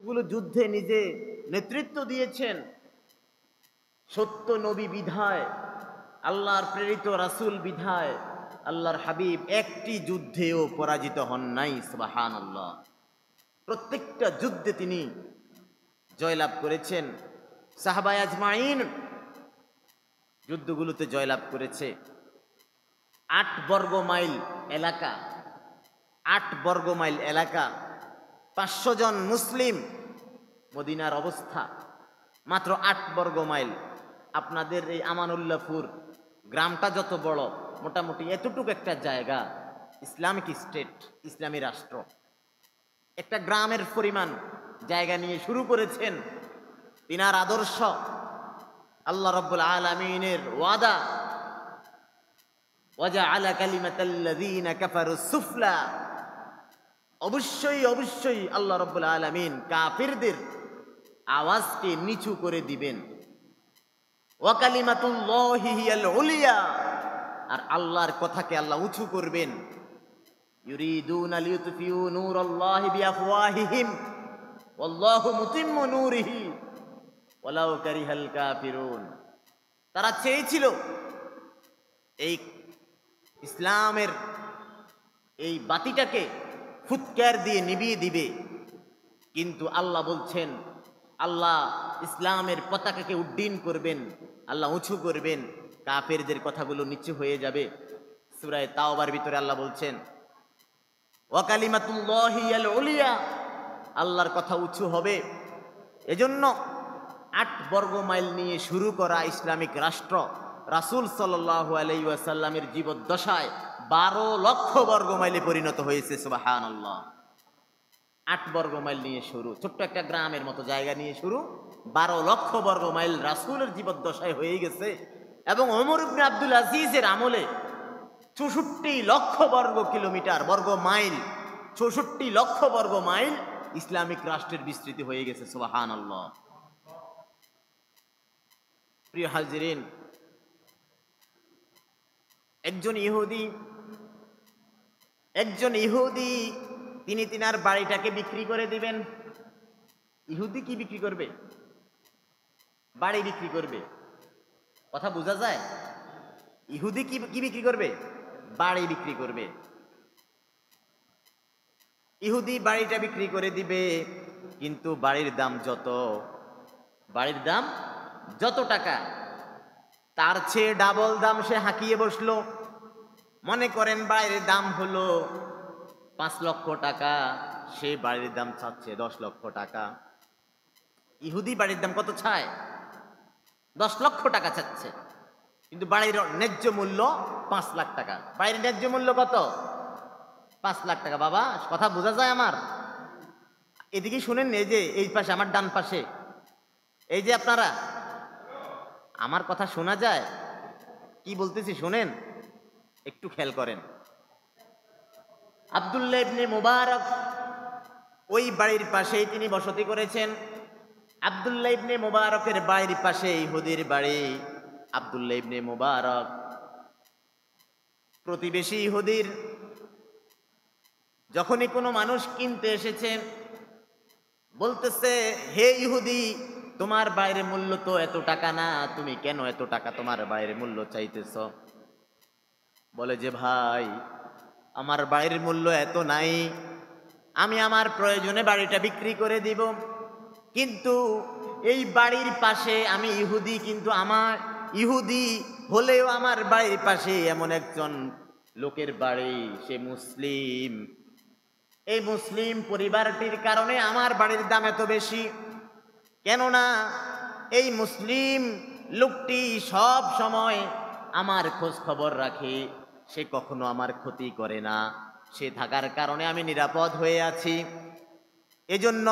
গুলো যুদ্ধে নিজে নেতৃত্ব দিয়েছেন। সত্য নবী বিধায়, আল্লাহর প্রেরিত রাসূল বিধায় আল্লাহর হাবিব একটি যুদ্ধেও পরাজিত হন নাই। সুবহানাল্লাহ। প্রত্যেকটা যুদ্ধে তিনি জয়লাভ করেছেন। সাহাবায়ে আজমাইন যুদ্ধগুলোতে জয়লাভ করেছে। ৮ বর্গ মাইল এলাকা, ৮ বর্গ মাইল এলাকা, ৫০০ জন মুসলিম। মদিনার অবস্থা মাত্র ৮ বর্গ মাইল। আপনাদের এই আমানুল্লাহপুর গ্রামটা যত বড়, মোটামুটি এতটুকু একটা জায়গা ইসলামিক স্টেট, ইসলামী রাষ্ট্র। একটা গ্রামের পরিমাণ জায়গা নিয়ে শুরু করেছেন। তিনার আদর্শ, আল্লাহ রাব্বুল আলামিনের ওয়াদা, ওয়াজআলা কালিমাতাল্লাযীনা কাফারুস সুফলা। অবশ্যই অবশ্যই আল্লাহ রাব্বুল আলামিন কাফিরদের আওয়াজকে নিচু করে দিবেন। ওয়া কালিমাতুল্লাহি হিয়াল উলিয়া, আর আল্লাহর কথাকে আল্লাহ উঁচু করবেন। ইউরিদুনা লিইউতফিউ নূরাল্লাহি বিআফওয়াহিহিম ওয়াল্লাহু মুতিম্মু নূরিহি ওয়ালাউ কারিহাল কাফিরুন। তারা চেয়েছিল এই ইসলামের এই বাতিটাকে ফুৎকার দিয়ে নিভিয়ে দিবে, কিন্তু আল্লাহ বলছেন, আল্লাহ ইসলামের পতাকাকে উড্ডীন করবেন, আল্লাহ উঁচু করবেন, কাফেরদের কথাগুলো নিচু হয়ে যাবে। সূরা তাওবার ভিতরে আল্লাহ বলছেন, ওয়া কালিমাতুল্লাহি হিয়াল উলিয়া, আল্লাহর কথা উঁচু হবে। এজন্য ৮ বর্গ মাইল নিয়ে শুরু করা ইসলামিক রাষ্ট্র রাসূল সাল্লাল্লাহু আলাইহি ওয়াসাল্লামের জীবদ্দশায় ১২ লক্ষ বর্গ মাইলে পরিণত হয়েছে। সুবহানাল্লাহ। ৮ বর্গ মাইল নিয়ে শুরু, ছোট্ট একটা গ্রামের মতো জায়গা নিয়ে শুরু, ১২ লক্ষ বর্গ মাইল রাসূলের জীবদ্দশায় হয়ে গেছে। এবং ওমর ইবনে আব্দুল আজিজের আমলে ৬৪ লক্ষ বর্গ কিলোমিটার, বর্গ মাইল, ৬৪ লক্ষ বর্গ মাইল ইসলামিক রাষ্ট্রের বিস্তৃতি হয়ে গেছে। সুবহানাল্লাহ। প্রিয় হাজিরিন, একজন ইহুদি তিনি তিনার বাড়িটাকে বিক্রি করে দিবেন। ইহুদি কি বিক্রি করবে? বাড়ি বিক্রি করবে। কথা বোঝা যায়? ইহুদি কি বিক্রি করবে? বাড়ি বিক্রি করবে। ইহুদি বাড়িটা বিক্রি করে দিবে, কিন্তু বাড়ির দাম যত টাকা, তার চেয়ে ডাবল দাম সে হাঁকিয়ে বসলো। মনে করেন বাড়ির দাম হলো ৫ লক্ষ টাকা, সে বাড়ির দাম চাচ্ছে ১০ লক্ষ টাকা। ইহুদি বাড়ির দাম কত চায়? ১০ লক্ষ টাকা চাচ্ছে, কিন্তু বাড়ির ন্যায্য মূল্য ৫ লাখ টাকা। বাড়ির ন্যায্য মূল্য কত? ৫ লাখ টাকা। বাবা, কথা বোঝা যায় আমার? এদিকে শুনেন, এই যে এই পাশে, আমার ডান পাশে, এই যে আপনারা, আমার কথা শোনা যায়? কি বলতেছি শোনেন, একটু খেয়াল করেন। আব্দুল্লাহ ইবনে মুবারক ওই বাড়ির পাশেই তিনি বসতি করেছেন। আব্দুল্লাহ ইবনে মুবারকের বাড়ির পাশে ইহুদির বাড়ি। আব্দুল্লাহ ইবনে মুবারক প্রতিবেশী ইহুদির। যখনই কোনো মানুষ কিনতে এসেছে, বলতেছে, হে ইহুদি, তোমার বাইরের মূল্য তো এত টাকা না, তুমি কেন এত টাকা তোমার বাইরের মূল্য চাইতেছ? বলে যে, ভাই, আমার বাড়ির মূল্য এত নাই, আমি আমার প্রয়োজনে বাড়িটা বিক্রি করে দিব, কিন্তু এই বাড়ির পাশে আমি ইহুদি, কিন্তু আমার ইহুদি হলেও আমার বাড়ির পাশে এমন একজন লোকের বাড়ি, সে মুসলিম। এই মুসলিম পরিবারটির কারণে আমার বাড়ির দাম এত বেশি। কেননা এই মুসলিম লোকটি সব সময় আমার খোঁজ খবর রাখে, সে কখনো আমার ক্ষতি করে না। সে থাকার কারণে আমি নিরাপদ হয়ে আছি। এজন্য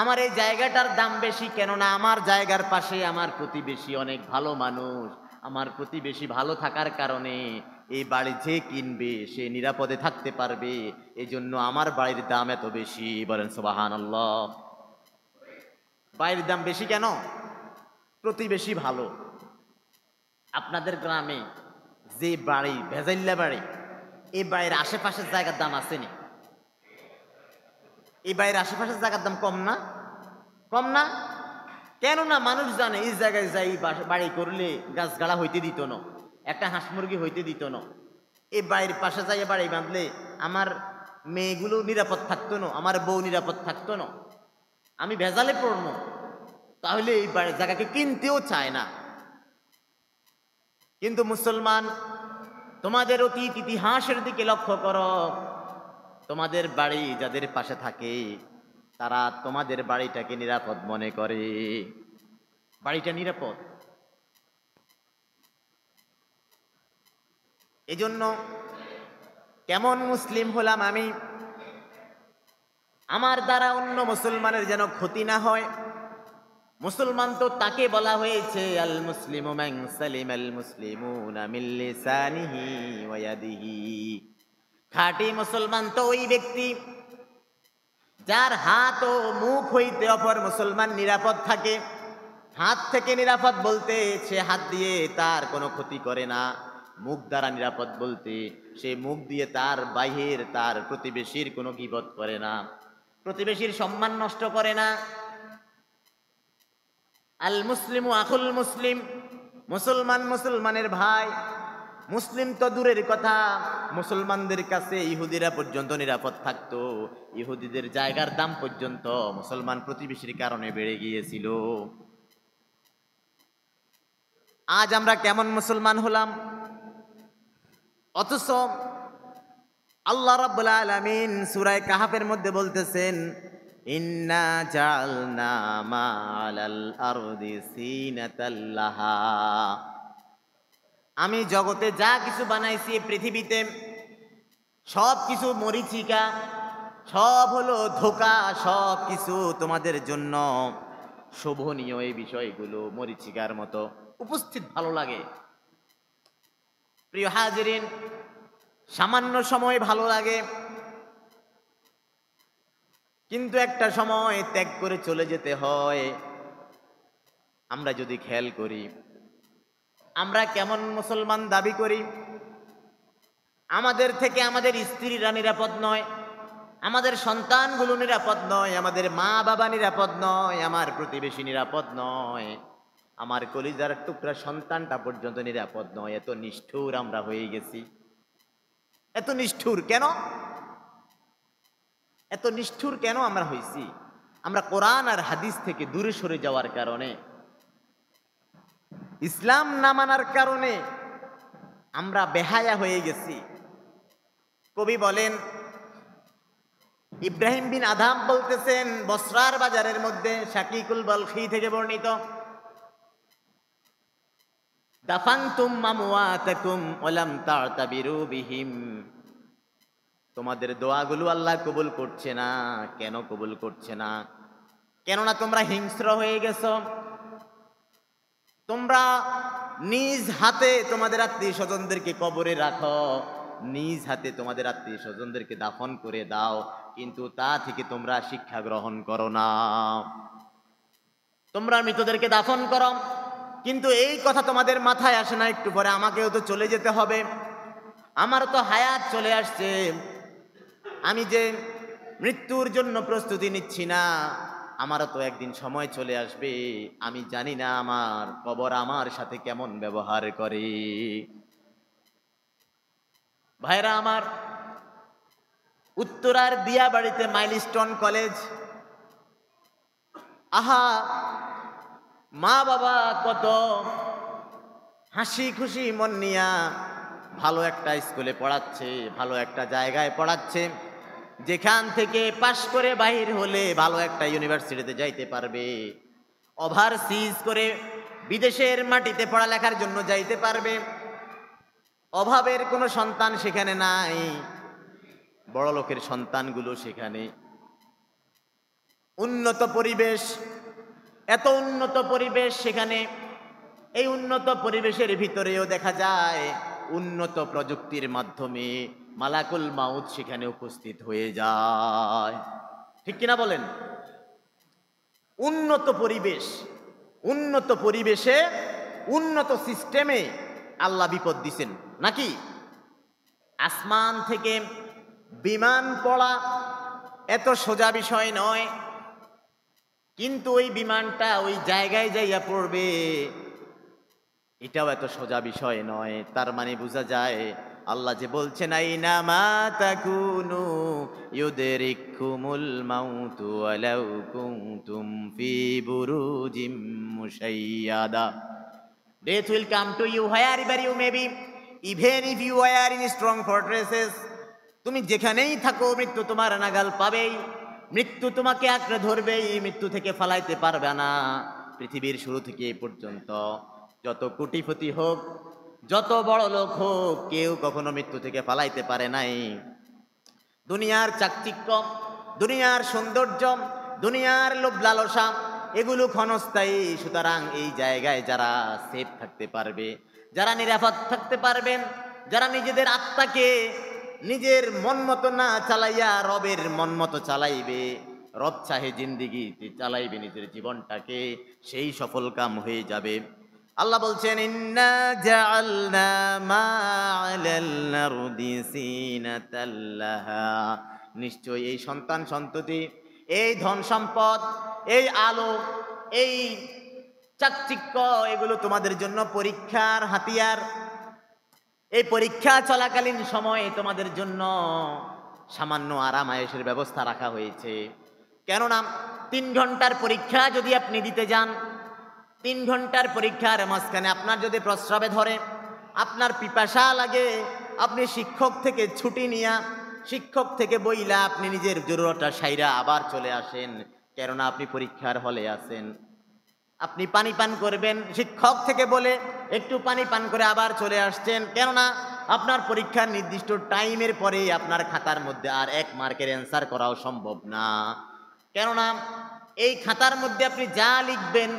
আমার এই জায়গাটার দাম বেশি, কেননা আমার জায়গার পাশে আমার প্রতিবেশী অনেক ভালো মানুষ। আমার প্রতিবেশী ভালো থাকার কারণে এই বাড়ি যে কিনবে সে নিরাপদে থাকতে পারবে। এজন্য আমার বাড়ির দাম এত বেশি। বলেন সুবহানাল্লাহ। বাড়ির দাম বেশি কেন? প্রতিবেশী ভালো। আপনাদের গ্রামে যে বাড়ি, ভেজাইল্লা বাড়ি, এই বাড়ির আশেপাশের জায়গার দাম আসেনি? এই বাড়ির আশেপাশের জায়গার দাম কম না? কম না? কেননা মানুষ জানে এই জায়গায় যাই বাড়ি করলে গাছগাড়া হইতে দিত না, একটা হাঁস মুরগি হইতে দিত না, এই বাড়ির পাশে যাইয়া বাড়ি বাঁধলে আমার মেয়েগুলো নিরাপদ থাকতো না, আমার বউ নিরাপদ থাকতো না, আমি ভেজালে পড়বো, তাহলে এই বাড়ির জায়গাকে কিনতেও চায় না। কিন্তু মুসলমান, তোমাদের অতীত ইতিহাসের দিকে লক্ষ্য করো, তোমাদের বাড়ি যাদের পাশে থাকে তারা তোমাদের বাড়িটাকে নিরাপদ মনে করে, বাড়িটা নিরাপদ। এজন্য কেমন মুসলিম হলাম আমি, আমার দ্বারা অন্য মুসলমানের যেন ক্ষতি না হয়। মুসলমান তো তাকে বলা হয়েছে আল মুসলিমু মান সালিমাল মুসলিমুনা মিন লিসানিহি ওয়া ইয়াদিহি। খাঁটি মুসলমান তো ওই ব্যক্তি যার হাত ও মুখ হইতে অপর মুসলমান নিরাপদ থাকে। হাত থেকে নিরাপদ বলতে সে হাত দিয়ে তার কোনো ক্ষতি করে না, মুখ দ্বারা নিরাপদ বলতে সে মুখ দিয়ে তার বাহির তার প্রতিবেশীর কোনো গীবত করে না, প্রতিবেশীর সম্মান নষ্ট করে না। আল মুসলিমু আখুল মুসলিম, মুসলমান মুসলমানের ভাই। মুসলিম তো দূরের কথা, মুসলমানদের কাছে ইহুদিরা পর্যন্ত নিরাপদ থাকতো, ইহুদিদের জায়গার দাম পর্যন্ত মুসলমান প্রতিবেশীর কারণে বেড়ে গিয়েছিল। আজ আমরা কেমন মুসলমান হলাম, অথচ আল্লাহ রাব্বুল আলামিন সূরা কাহাফের মধ্যে বলতেছেন ইন্না জাআলনা মা আলাল আরদি সিনাতাল লাহা। আমি জগতে যা কিছু বানাইছি পৃথিবীতে সব কিছু মরিচিকা, সব হলো ধোঁকা, সব কিছু তোমাদের জন্য শোভনীয়। এই বিষয়গুলো মরিচিকার মতো উপস্থিত ভালো লাগে। প্রিয় হাজিরিন, সামান্য সময় ভালো লাগে, কিন্তু একটা সময় ত্যাগ করে চলে যেতে হয়। আমরা যদি খেয়াল করি আমরা কেমন মুসলমান দাবি করি, আমাদের থেকে আমাদের স্ত্রীরা নিরাপদ নয়, আমাদের সন্তানগুলো নিরাপদ নয়, আমাদের মা বাবা নিরাপদ নয়, আমার প্রতিবেশী নিরাপদ নয়, আমার কলিজার টুকরা সন্তানটা পর্যন্ত নিরাপদ নয়। এত নিষ্ঠুর আমরা হয়ে গেছি। এত নিষ্ঠুর কেন? এত নিষ্ঠুর কেন আমরা হয়েছি? আমরা কোরআন আর হাদিস থেকে দূরে সরে যাওয়ার কারণে, ইসলাম না মানার কারণে আমরা বেহায়া হয়ে গেছি। কবি বলেন, ইব্রাহিম বিন আদহাম বলতেছেন বসরার বাজারের মধ্যে, শাকিকুল বলখি থেকে বর্ণিত, দাফানতুম আমওয়াতাকুম ওয়া লাম তা'তাবিরু বিহিম। তোমাদের দোয়াগুলো আল্লাহ কবুল করছে না। কেন কবুল করছে না? কেননা তোমরা হিংস্র হয়ে গেছো। তোমরা নিজ হাতে তোমাদের আত্মীয় স্বজনদেরকে কবরে রাখো, নিজ হাতে তোমাদের আত্মীয় স্বজনদেরকে দাফন করে দাও, কিন্তু তা থেকে তোমরা শিক্ষা গ্রহণ করো না। তোমরা মৃতদেরকে দাফন করো, কিন্তু এই কথা তোমাদের মাথায় আসে না একটু পরে আমাকেও তো চলে যেতে হবে, আমার তো হায়াত চলে আসছে, আমি যে মৃত্যুর জন্য প্রস্তুতি নিচ্ছি না, আমারও তো একদিন সময় চলে আসবে, আমি জানি না আমার কবর আমার সাথে কেমন ব্যবহার করে। ভাইরা আমার, উত্তরার দিয়াবাড়িতে মাইলস্টোন কলেজ, আহা মা বাবা কত হাসি খুশি মন নিয়া ভালো একটা স্কুলে পড়াচ্ছে, ভালো একটা জায়গায় পড়াচ্ছে, যেখান থেকে পাশ করে বাহির হলে ভালো একটা ইউনিভার্সিটিতে যাইতে পারবে, ওভারসিজ করে বিদেশের মাটিতে পড়ালেখার জন্য যাইতে পারবে। অভাবের কোনো সন্তান সেখানে নাই, বড় লোকের সন্তানগুলো সেখানে। উন্নত পরিবেশ, এত উন্নত পরিবেশ সেখানে। এই উন্নত পরিবেশের ভিতরেও দেখা যায় উন্নত প্রযুক্তির মাধ্যমে মালাকুল মাউত সেখানে উপস্থিত হয়ে যায়। ঠিক কিনা বলেন? উন্নত পরিবেশ, উন্নত পরিবেশে উন্নত সিস্টেমে আল্লাহ বিপদ দিছেন নাকি? আসমান থেকে বিমান পড়া এত সোজা বিষয় নয়। কিন্তু ওই বিমানটা ওই জায়গায় যাইয়া পড়বে, এটাও এত সোজা বিষয় নয়। তার মানে বোঝা যায় আল্লাহ যে বলছেন আইনা মা তাকুনু ইউদরিকুমুল মাউতু ওয়ালাউ কুনতুম ফি বুরুজিম মুশাইয়াদা। Death will come to you wherever you may be, even if you are in strong fortresses. তুমি যেখানেই থাকো মৃত্যু তোমার নাগাল পাবেই, মৃত্যু তোমাকে আঁকড়ে ধরবেই, মৃত্যু থেকে ফালাইতে পারবে না। পৃথিবীর শুরু থেকে এই পর্যন্ত যত কোটিপতি হোক, যত বড় লোক হোক, কেউ কখনো মৃত্যু থেকে ফালাইতে পারে নাই। দুনিয়ার চাকচিক্য, দুনিয়ার সৌন্দর্য, দুনিয়ার লোভ লালসা, এগুলো ক্ষণস্থায়ী। সুতরাং এই জায়গায় যারা সেফ থাকতে পারবে, যারা নিরাপদ থাকতে পারবেন, যারা নিজেদের আত্মাকে নিজের মন মতো না চালাইয়া রবের মন মতো চালাইবে, রব চাহে জিন্দিগিতে চালাইবে নিজের জীবনটাকে, সেই সফল কাম হয়ে যাবে। আল্লাহ বলছেন ইন্না জাআলনা মা আলাল আরদি সিনাতাল লাহা, নিশ্চয় এই সন্তান সন্ততি, এই ধন সম্পদ, এই আলো, এই চাকচিক্য, এগুলো তোমাদের জন্য পরীক্ষার হাতিয়ার। এই পরীক্ষা চলাকালীন সময়ে তোমাদের জন্য সামান্য আরাম আয়েশের ব্যবস্থা রাখা হয়েছে। কেননা 3 ঘন্টার পরীক্ষা যদি আপনি দিতে যান, 3 ঘন্টার পরীক্ষার মাঝখানে আপনার যদি প্রস্রাবে ধরে, আপনার পিপাসা লাগে, আপনি শিক্ষক থেকে ছুটি নিয়া, শিক্ষক থেকে বইলা আপনি নিজের জরুরতটা সাইরা আবার চলে আসেন, কেননা আপনি পরীক্ষার হলে আছেন। আপনি পানি পান করবেন, শিক্ষক থেকে বলে একটু পানি পান করে আবার চলে আসছেন, কেননা আপনার পরীক্ষার নির্দিষ্ট টাইমের পরে আপনার খাতার মধ্যে আর 1 মার্কের অ্যান্সার করাও সম্ভব না। কেননা এই খাতার মধ্যে আপনি যা লিখবেন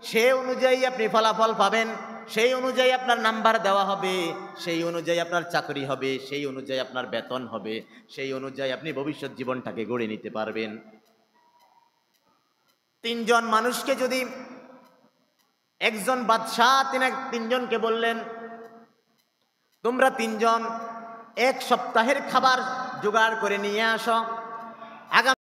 সে অনুযায়ী আপনি ফলাফল পাবেন, সেই অনুযায়ী আপনার নাম্বার দেওয়া হবে, সেই অনুযায়ী আপনার চাকরি হবে, সেই অনুযায়ী আপনার বেতন হবে, সেই অনুযায়ী আপনি ভবিষ্যৎ জীবনটাকে গড়ে নিতে পারবেন। 3 জন মানুষকে যদি একজন বাদশাহ 3 জনকে বললেন তোমরা 3 জন 1 সপ্তাহের খাবার জোগাড় করে নিয়ে আসো, আগামী